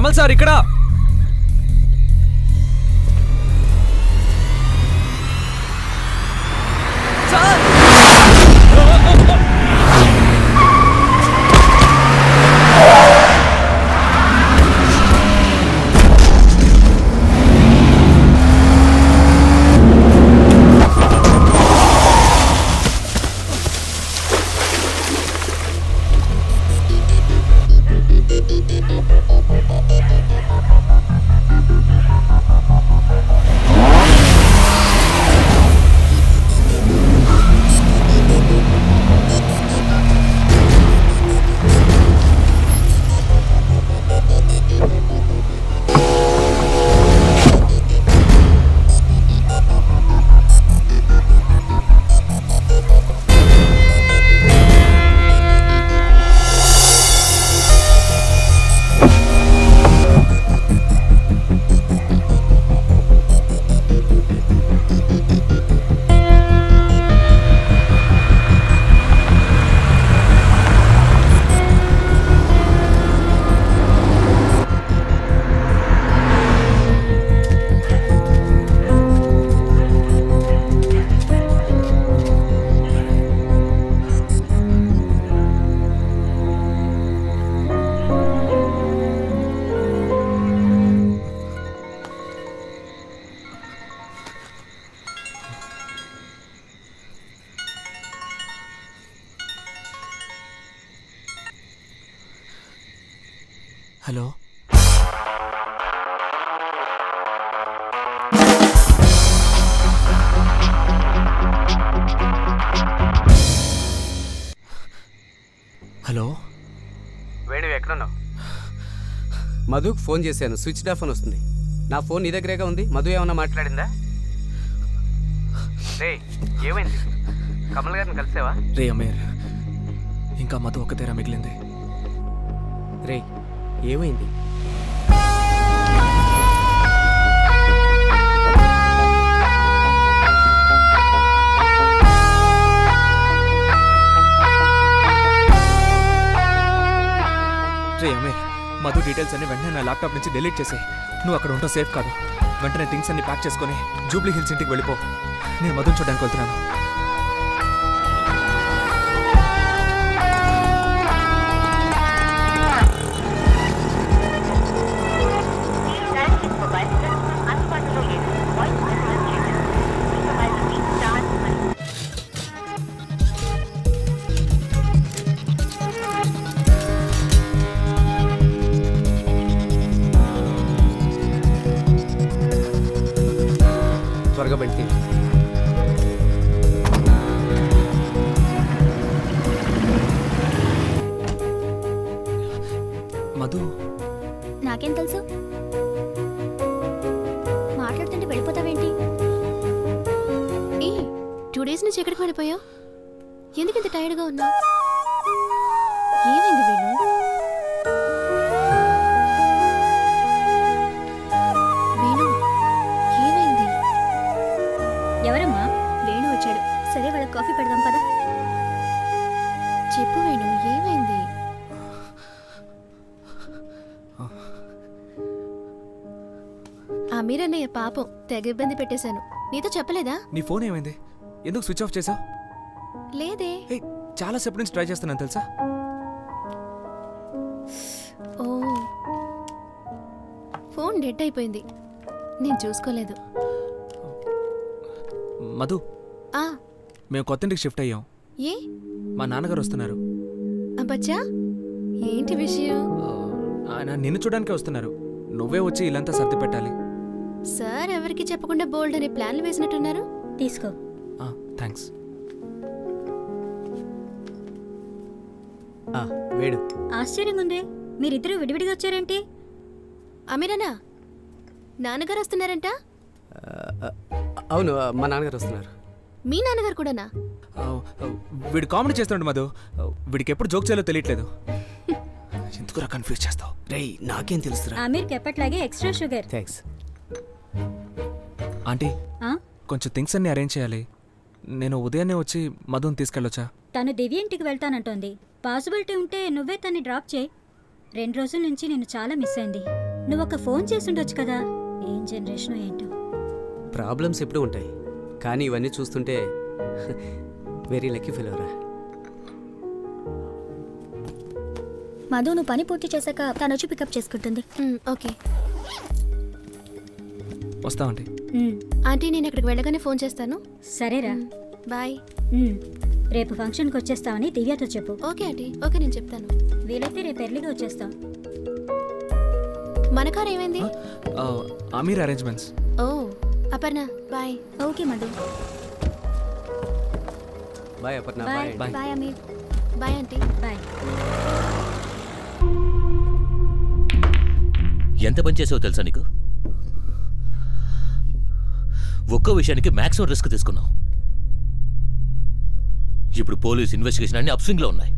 Kamal sir ఇక్కడ. Hello hello Venu ఎక్కడున్నావు? మధుకు phone చేశాను, స్విచ్ ఆఫ్ అని వస్తుంది. నా ఫోన్ నీ దగ్గరేగా ఉంది. మధు ఏమన్నా మాట్లాడిందా? రే ఏమైంది? కమల్ గారిని కలిసావా? రే అమీర్, ఇంకా మధు ఒక్కతేరా మిగిలింది. రే ఏమైంది? రే అమీర్, మధు డీటెయిల్స్ అన్ని వెంటనే నా ల్యాప్టాప్ నుంచి డిలీట్ చేసి. నువ్వు అక్కడ ఉంటావు సేఫ్ కాదు. వెంటనే థింగ్స్ అన్ని ప్యాక్ చేసుకుని జూబ్లీ హిల్స్ ఇంటికి వెళ్ళిపో. నేను మధుని చూడడానికి వెళ్తున్నాను. త్వరగా పెడితే మధు నాకేం తెలుసు? మాట్లాడుతుంటే వెళ్ళిపోతావేంటి? 2 డేస్ నుంచి ఎక్కడికి వెళ్ళిపోయావు? ఎందుకు ఇంత టైర్డ్గా ఉన్నావు? ఏమైంది వేణు? వేణు ఏమైంది? ఎవరమ్మా? వేణు వచ్చాడు. సరే వాళ్ళకి కాఫీ పెడదాం పదా. చెప్పు వేణు, ఏమైంది? అమీరన్నయ్య పాపం తెగ ఇబ్బంది పెట్టేశాను. నీతో చెప్పలేదా? నీ ఫోన్ ఏమైంది? ఎందుకు స్విచ్ ఆఫ్ చేసావు? లేదే. చాలా సేపు నుంచి ట్రై చేస్తున్నాను తెలుసా. ఓ, ఫోన్ డెడ్ అయిపోయింది, నేను చూసుకోలేదు. మధు, మేము కొత్త ఇంటికి షిఫ్ట్ అయ్యాం. ఏ? మా నాన్నగారు వస్తున్నారు. అబ్బచ్చా, ఏంటి విషయం? ఆయన నిన్ను చూడడానికే వస్తున్నారు. నువ్వే వచ్చి ఇల్లంతా సర్ది పెట్టాలి. సార్ ఎవరికి చెప్పకుండా బోల్డ్ అనే ప్లాన్లు వేసినట్టున్నారు. తీసుకో. థ్యాంక్స్. వేడు ఆశ్చర్యంగా ఉంది, మీరిద్దరూ విడివిడిగా వచ్చారేంటి? అమీరనా, నాన్నగారు వస్తున్నారంట? అవును, మా నాన్నగారు వస్తున్నారు. మీ నాన్నగారు కూడానా? వీడు కామెడీ చేస్తున్నాడు మధు. వీడికి ఎప్పుడు జోక్ చేయాలో తెలియట్లేదు. ఎందుకురా కన్ఫ్యూజ్ చేస్తావు? రేయ్ నాకేం తెలుసురా? అమీర్కి ఎప్పట్లాగే ఎక్స్ట్రా షుగర్. థ్యాంక్స్. ఆంటీ, కొంచెం థింగ్స్ అన్ని అరేంజ్ చేయాలి. నేను ఉదయాన్నే వచ్చి మధుని తీసుకెళ్ళొచ్చా? తను దివ్య ఇంటికి వెళ్తానంటోంది. పాసిబిలిటీ ఉంటే నువ్వే తన్ని డ్రాప్ చేయి. 2 రోజుల నుంచి నేను చాలా మిస్ అయింది. నువ్వు ఒక ఫోన్ చేసి ఉండొచ్చు కదా. ఏం జనరేషన్ ఏంటో. ప్రాబ్లమ్స్ ఎప్పుడూ ఉంటాయి, కానీ ఇవన్నీ చూస్తుంటే వెరీ లక్కీ ఫీల్ అవరా. మధు నువ్వు పని పూర్తి చేశాక తను వచ్చి పికప్ చేసుకుంటుంది. ఓకే వస్తా ఆంటీ. ఆంటీ నేను ఇక్కడికి వెళ్ళగానే ఫోన్ చేస్తాను. సరేరా, బాయ్. రేపు ఫంక్షన్కి వచ్చేస్తామని దివ్యతో చెప్పు. ఓకే ఆంటీ, ఓకే నేను చెప్తాను. వీలైతే రేపు ఎర్లీగా వచ్చేస్తాం. మన కార్ ఏమైంది? అమీర్ అరేంజ్మెంట్స్. ఓ Aparna bye. Okay Madhu. Bye Aparna. Bye. Bye. Bye Aamir. Bye aunty. Bye. ఎంత పని చేసావో తెలుసా నీకు? ఒక్కో విషయానికి మ్యాక్సిమం రిస్క్ తీసుకున్నావు. ఇప్పుడు పోలీస్ ఇన్వెస్టిగేషన్ అన్ని అప్స్వింగ్లో ఉన్నాయి.